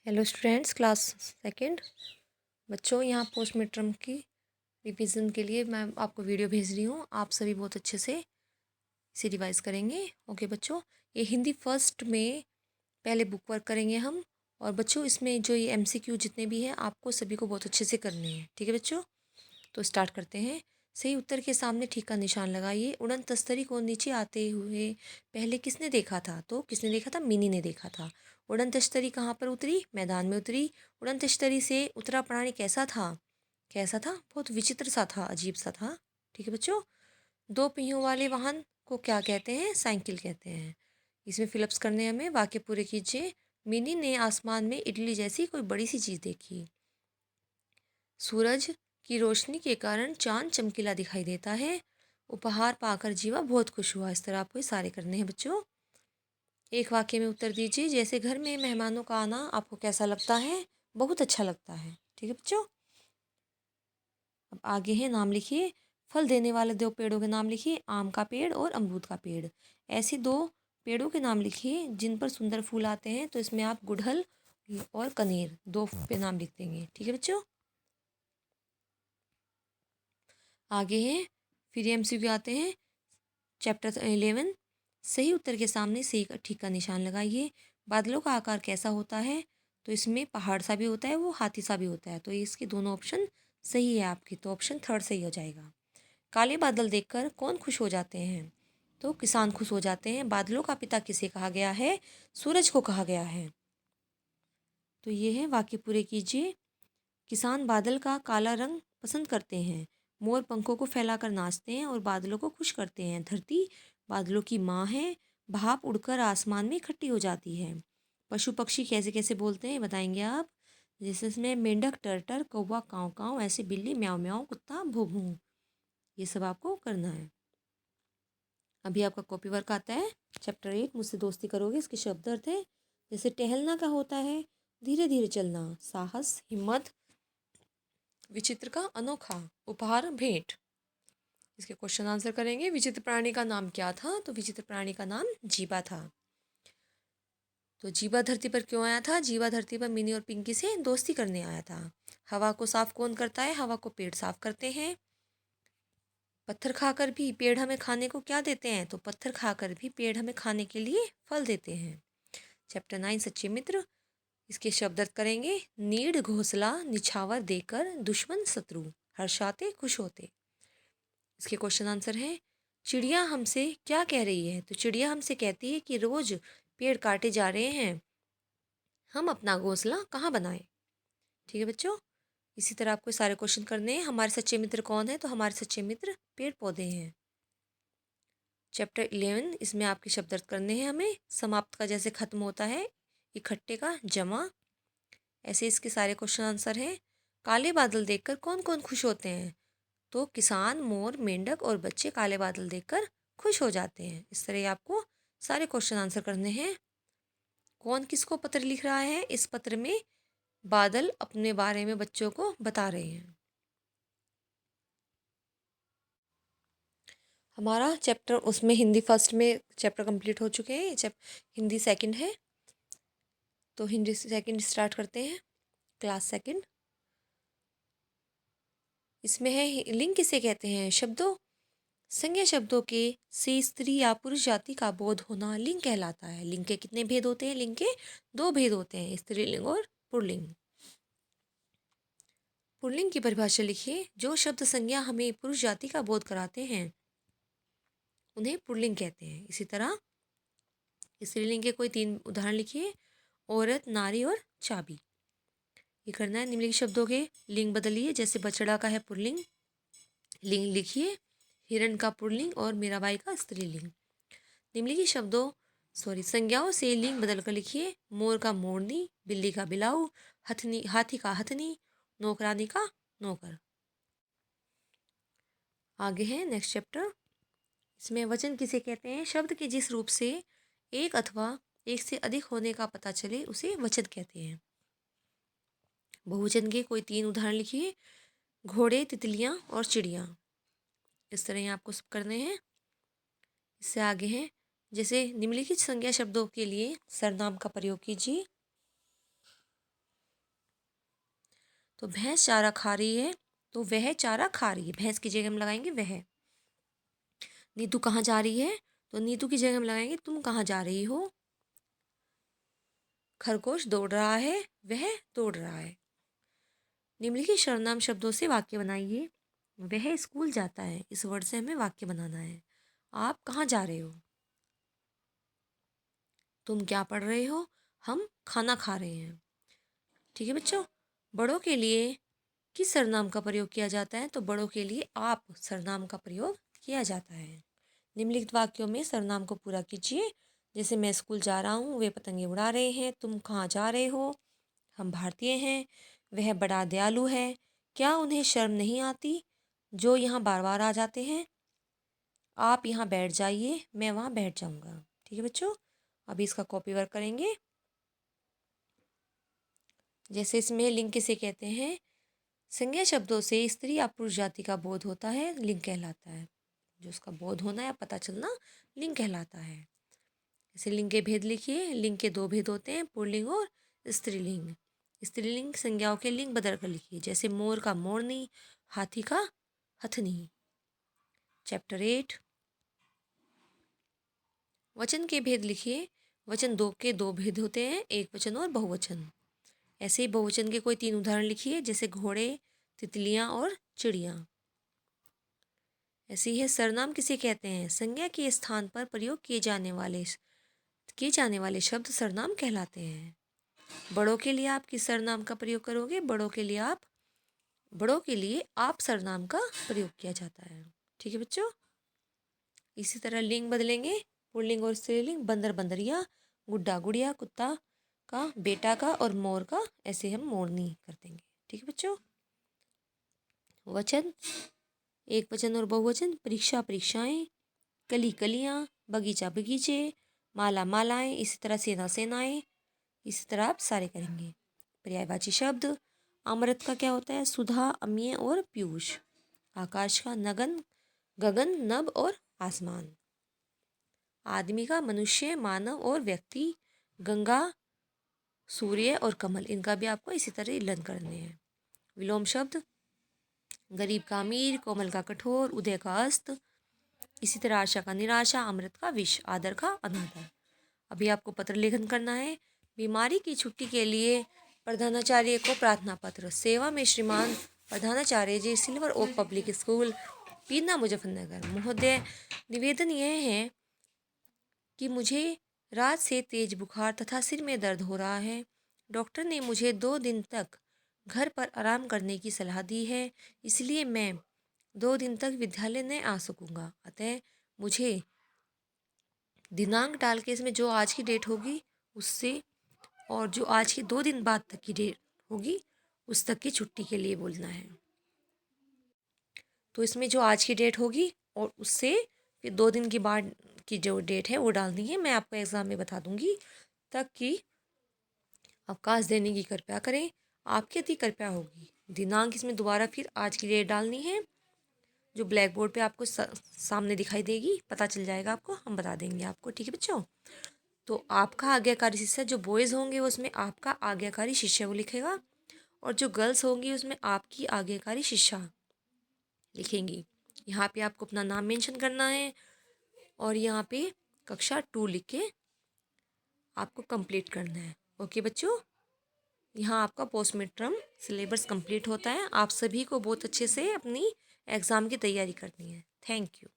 Hello students, class second. बच्चों, यहाँ post mid term की रिवीजन के लिए मैं आपको वीडियो भेज रही हूँ। आप सभी बहुत अच्छे से इसे रिवाइज करेंगे। ओके बच्चों, ये हिंदी फर्स्ट में पहले बुक वर्क करेंगे हम। और बच्चों, इसमें जो ये एमसीक्यू जितने भी हैं आपको सभी को बहुत अच्छे से करने हैं। ठीक है बच्चों, तो स्टार्ट करते हैं। सही उत्तर के सामने ठीक का निशान लगाइए। उड़न तस्तरी को नीचे आते हुए पहले किसने देखा था? तो किसने देखा था? मिनी ने देखा था। उड़न तस्तरी कहाँ पर उतरी? मैदान में उतरी। उड़न तस्तरी से उतरा प्राणी कैसा था? कैसा था? बहुत विचित्र सा था, अजीब सा था। ठीक है बच्चों, दो पहियों वाले वाहन को क्या कहते हैं? साइकिल कहते हैं। इसमें फिलअप्स करने हमें। वाक्य पूरे कीजिए। मिनी ने आसमान में इडली जैसी कोई बड़ी सी चीज़ देखी। सूरज की रोशनी के कारण चांद चमकीला दिखाई देता है। उपहार पाकर जीवा बहुत खुश हुआ। इस तरह आपको ये सारे करने हैं बच्चों। एक वाक्य में उत्तर दीजिए। जैसे घर में मेहमानों का आना आपको कैसा लगता है? बहुत अच्छा लगता है। ठीक है बच्चों, अब आगे है, नाम लिखिए। फल देने वाले दो पेड़ों के नाम लिखिए। आम का पेड़ और अमरूद का पेड़। ऐसे दो पेड़ों के नाम लिखिए जिन पर सुंदर फूल आते हैं। तो इसमें आप गुड़हल और कनेर दो पे नाम लिख देंगे। ठीक है बच्चों, आगे हैं फिर एमसीक्यू आते हैं। चैप्टर 11। सही उत्तर के सामने से एक ठीक का निशान लगाइए। बादलों का आकार कैसा होता है? तो इसमें पहाड़ सा भी होता है, वो हाथी सा भी होता है। तो इसके दोनों ऑप्शन सही है आपकी, तो ऑप्शन थर्ड सही हो जाएगा। काले बादल देखकर कौन खुश हो जाते हैं? तो किसान खुश हो जाते हैं। बादलों का पिता किसे कहा गया है? सूरज को कहा गया है। तो ये है, वाक्य पूरे कीजिए। किसान बादल का काला रंग पसंद करते हैं। मोर पंखों को फैलाकर नाचते हैं और बादलों को खुश करते हैं। धरती बादलों की माँ है। भाप उड़कर आसमान में इकट्ठी हो जाती है। पशु पक्षी कैसे कैसे बोलते हैं बताएंगे आप? जैसे इसमें मेंढक टर टर, कौवा काँव काँव, ऐसे बिल्ली म्याऊं म्याऊं, कुत्ता भू भू। ये सब आपको करना है। अभी आपका कॉपी वर्क आता है। चैप्टर 8 मुझसे दोस्ती करोगे, इसके शब्द अर्थ है। जैसे टहलना का होता है धीरे धीरे चलना, साहस, हिम्मत, विचित्र का अनोखा, उपहार, भेंट। इसके क्वेश्चन आंसर करेंगे। विचित्र प्राणी का नाम क्या था? तो विचित्र प्राणी का नाम जीवा था। तो जीवा धरती पर क्यों आया था? जीवा धरती पर मिनी और पिंकी से दोस्ती करने आया था। हवा को साफ कौन करता है? हवा को पेड़ साफ करते हैं। पत्थर खाकर भी पेड़ हमें खाने को क्या देते हैं? तो पत्थर खाकर भी पेड़ हमें खाने के लिए फल देते हैं। चैप्टर 9 सच्चे मित्र। इसके शब्द अर्थ करेंगे। नीड घोंसला निछावर देकर दुश्मन शत्रु हर्षाते खुश होते। इसके क्वेश्चन आंसर हैं। चिड़िया हमसे क्या कह रही है? तो चिड़िया हमसे कहती है कि रोज पेड़ काटे जा रहे हैं, हम अपना घोंसला कहाँ बनाएं। ठीक है बच्चों, इसी तरह आपको सारे क्वेश्चन करने हैं। हमारे सच्चे मित्र कौन है? तो हमारे सच्चे मित्र पेड़ पौधे हैं। चैप्टर 11, इसमें आपके शब्द अर्थ करने हैं हमें। समाप्त का जैसे खत्म होता है, इकट्ठे का जमा, ऐसे इसके सारे क्वेश्चन आंसर हैं। काले बादल देखकर कौन कौन खुश होते हैं? तो किसान, मोर, मेंढक और बच्चे काले बादल देखकर खुश हो जाते हैं। इस तरह आपको सारे क्वेश्चन आंसर करने हैं। कौन किसको पत्र लिख रहा है? इस पत्र में बादल अपने बारे में बच्चों को बता रहे हैं। हमारा चैप्टर उसमें हिंदी फर्स्ट में चैप्टर कंप्लीट हो चुके हैं। हिंदी सेकंड है, तो हिंदी सेकंड स्टार्ट करते हैं। Class second. इसमें है लिंग किसे कहते हैं? शब्दों, संज्ञा शब्दों के से स्त्री या पुरुष जाति का बोध होना लिंग कहलाता है। लिंग के कितने भेद होते हैं? लिंग के दो भेद होते हैं, स्त्रीलिंग और पुल्लिंग। पुल्लिंग की परिभाषा लिखिए। जो शब्द संज्ञा हमें पुरुष जाति का बोध कराते हैं उन्हें पुल्लिंग कहते हैं। इसी तरह स्त्रीलिंग के कोई 3 उदाहरण लिखिए। औरत, नारी और चाबी। ये करना है। निम्नलिखित शब्दों के लिंग बदलिए। जैसे बछड़ा का है पुल्लिंग, लिंग लिखिए। हिरण का पुल्लिंग और मीराबाई का स्त्रीलिंग। निम्नलिखित शब्दों संज्ञाओं से लिंग बदलकर लिखिए। मोर का मोरनी, बिल्ली का बिलाऊ, हथनी हाथी का हथनी, नौकरानी का नौकर। आगे है नेक्स्ट चैप्टर। इसमें वचन किसे कहते हैं? शब्द के जिस रूप से एक अथवा एक से अधिक होने का पता चले उसे वचन कहते हैं। बहुवचन के कोई 3 उदाहरण लिखिए। घोड़े, तितलियां और चिड़िया। इस तरह आपको सब करने हैं। इससे आगे हैं, जैसे निम्नलिखित संज्ञा शब्दों के लिए सर्वनाम का प्रयोग कीजिए। तो भैंस चारा खा रही है, तो वह चारा खा रही है, भैंस की जगह हम लगाएंगे वह। नीतू कहाँ जा रही है, तो नीतू की जगह हम लगाएंगे तुम कहाँ जा रही हो। खरगोश दौड़ रहा है, वह दौड़ रहा है। निम्नलिखित सर्वनाम शब्दों से वाक्य बनाइए। वह स्कूल जाता है, इस वर्ड से हमें वाक्य बनाना है। आप कहाँ जा रहे हो, तुम क्या पढ़ रहे हो, हम खाना खा रहे हैं। ठीक है बच्चों। बड़ों के लिए किस सर्वनाम का प्रयोग किया जाता है, तो बड़ों के लिए आप सर्वनाम का प्रयोग किया जाता है। निम्नलिखित वाक्यों में सर्वनाम को पूरा कीजिए। जैसे मैं स्कूल जा रहा हूँ, वे पतंगे उड़ा रहे हैं, तुम कहाँ जा रहे हो, हम भारतीय हैं, वह बड़ा दयालु है, क्या उन्हें शर्म नहीं आती, जो यहाँ बार बार आ जाते हैं, आप यहाँ बैठ जाइए, मैं वहाँ बैठ जाऊँगा। ठीक है बच्चों। अभी इसका कॉपी वर्क करेंगे। जैसे इसमें लिंग किसे कहते हैं, संज्ञा शब्दों से स्त्री या पुरुष जाति का बोध होता है, लिंग कहलाता है। जो उसका बोध होना या पता चलना लिंग कहलाता है। जैसे लिंग के भेद लिखिए। लिंग के दो भेद होते हैं, पुल्लिंग और स्त्रीलिंग। स्त्रीलिंग संज्ञाओं के लिंग बदल कर लिखिए। जैसे मोर का मोरनी, हाथी का हथनी। चैप्टर 8। वचन के भेद लिखिए। वचन दो के दो भेद होते हैं, एक वचन और बहुवचन। ऐसे ही बहुवचन के कोई 3 उदाहरण लिखिए। जैसे घोड़े, तितलियां और चिड़िया। ऐसे ही है सर्वनाम किसे कहते हैं, संज्ञा के स्थान पर प्रयोग किए जाने वाले शब्द सर्वनाम कहलाते हैं। बड़ों के लिए आप किस सर्वनाम का प्रयोग करोगे, बड़ों के लिए आप सर्वनाम का प्रयोग किया जाता है। ठीक है बच्चों। इसी तरह लिंग बदलेंगे। पुल्लिंग और स्त्रीलिंग, बंदर बंदरिया, गुड्डा गुड़िया, कुत्ता का, बेटा का और मोर का, ऐसे हम मोरनी कर देंगे। ठीक है बच्चों। वचन, एक वचन और बहुवचन। परीक्षा परीक्षाएं, कली कलियाँ, बगीचा बगीचे, माला मालाएं, इसी तरह सेना सेनाएं। इसी तरह आप सारे करेंगे। पर्यायवाची शब्द, अमृत का क्या होता है, सुधा, अम्य और पीयूष। आकाश का नगन, गगन, नभ और आसमान। आदमी का मनुष्य, मानव और व्यक्ति, गंगा, सूर्य और कमल। इनका भी आपको इसी तरह लर्न करने हैं। विलोम शब्द, गरीब का अमीर, कोमल का कठोर, उदय का अस्त। इसी तरह आशा का निराशा, अमृत का विष, आदर का अनादर। अभी आपको पत्र लेखन करना है। बीमारी की छुट्टी के लिए प्रधानाचार्य को प्रार्थना पत्र। सेवा में श्रीमान प्रधानाचार्य जी, सिल्वर ओक पब्लिक स्कूल, पीना, मुजफ्फरनगर। महोदय, निवेदन यह है कि मुझे रात से तेज बुखार तथा सिर में दर्द हो रहा है। डॉक्टर ने मुझे 2 दिन तक घर पर आराम करने की सलाह दी है, इसलिए मैं 2 दिन तक विद्यालय नहीं आ सकूँगा। अतः मुझे दिनांक डाल के इसमें जो आज की डेट होगी उससे, और जो आज के 2 दिन बाद तक की डेट होगी उस तक की छुट्टी के लिए बोलना है। तो इसमें जो आज की डेट होगी और उससे फिर 2 दिन के बाद की जो डेट है वो डालनी है। मैं आपको एग्ज़ाम में बता दूंगी, तक कि अवकाश देने की कृपया करें। आपकी अति कृपया होगी। दिनांक इसमें दोबारा फिर आज की डेट डालनी है, जो ब्लैक बोर्ड पे आपको सामने दिखाई देगी, पता चल जाएगा आपको, हम बता देंगे आपको। ठीक है बच्चों। तो आपका आज्ञाकारी शिष्य, जो बॉयज़ होंगे उसमें आपका आज्ञाकारी शिष्य वो लिखेगा, और जो गर्ल्स होंगी उसमें आपकी आज्ञाकारी शिष्या लिखेंगी। यहाँ पे आपको अपना नाम मेंशन करना है, और यहाँ पे कक्षा 2 लिख के आपको कंप्लीट करना है। ओके बच्चों। यहाँ आपका post mid term syllabus complete होता है। आप सभी को बहुत अच्छे से अपनी एग्ज़ाम की तैयारी करनी है। Thank you.